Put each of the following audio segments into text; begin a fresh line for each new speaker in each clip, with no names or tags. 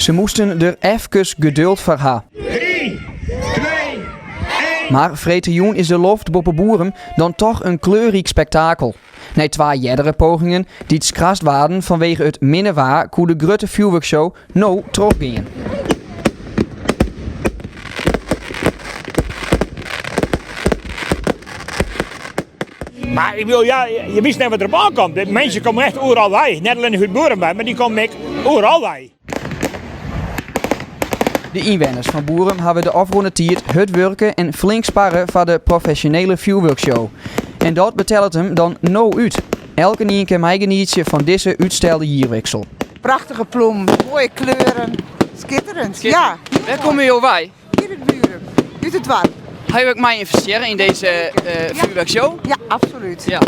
Ze moesten er even geduld voor hebben.
3, 2, 1.
Maar vreterjoen is de loft boven boeren dan toch een kleurrijk spektakel. Na 2 jerdere pogingen die het skrast waren vanwege het minnewaar koe de grote vuurwerkshow nou teruggingen.
Maar ik wil, ja, je wist net wat erop aankomt. De mensen komen echt overal bij. Net alleen uit Boeren bij, maar die komen echt overal bij.
De inwoners van Boeren hebben de afgeronde tijd het werken en flink sparren voor de professionele vuurwerkshow. En dat betelt hem dan nou uit. Elke keer kan mij genietje van deze uitstelde jierwissel.
Prachtige bloem, mooie kleuren, schitterend. Ja,
Waar komen jullie bij?
hier in Buren, uit het dorp.
Ga je ook mij investeren in deze vuurwerkshow?
Ja, absoluut.
Ja.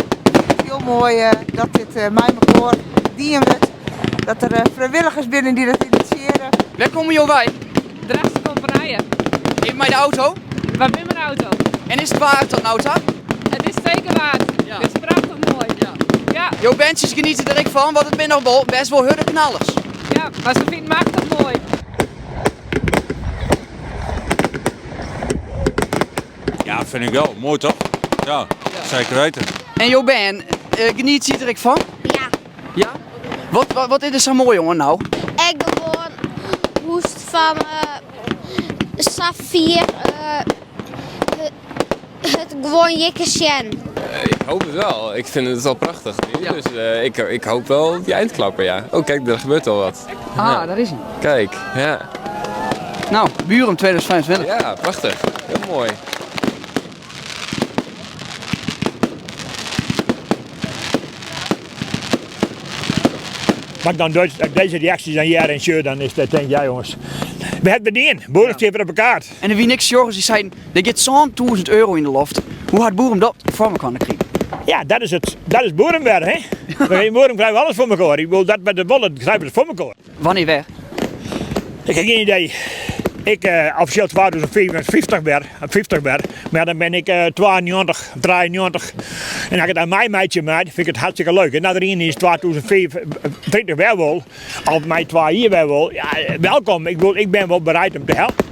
Heel mooi dat dit mij elkaar dienen wordt. Dat er vrijwilligers binnen die dat initiëren.
Waar komen jullie bij?
Draagste komt rijden.
Geef mij de auto.
Waar ben mijn auto?
En is het waard dat auto?
Het is zeker waard.
Ja.
Het is prachtig mooi. Ja,
Jouw bandjes genieten er ik van, want het ben nog wel best wel hudde knallers.
ja, maar ze vindt machtig mooi.
Ja, vind ik wel. Mooi toch? Ja, zeker weten.
En jouw band, geniet je er ik van?
Ja,
Ja? Wat is er zo mooi jongen nou?
ik gewoon hoest van Safir het gewoon jikkesjen.
Ik hoop het wel. Ik vind het wel prachtig.
Ja.
Dus ik hoop wel die eindklapper, ja. Oh kijk, er gebeurt al wat.
Ah, daar is hij.
Kijk, ja.
Nou, Buren 2025.
Ja, prachtig. Heel mooi.
Maar dan deze reacties aan jaren en shirt, dan is dat denk ik, ja jongens. We hebben het in. Boeren stippen op elkaar.
En er wie niks zorgen, die zeiden, er gaat zo'n €1000 in de loft. Hoe hard Boeren dat voor me kunnen krijgen?
Ja, dat is het. Dat is boerenwerk, hè? In Boeren krijgen we alles voor elkaar. Ik wil dat met de wollen, krijgen we het voor elkaar.
Wanneer weg?
Ik heb geen idee. Ik officieel 2050 ben, maar dan ben ik 92, 93. En als ik het aan mijn meidje maak, vind ik het hartstikke leuk. En dat is 2024 wel, of mijn 2 jaar wel, ja, welkom. Ik ben wel bereid om te helpen.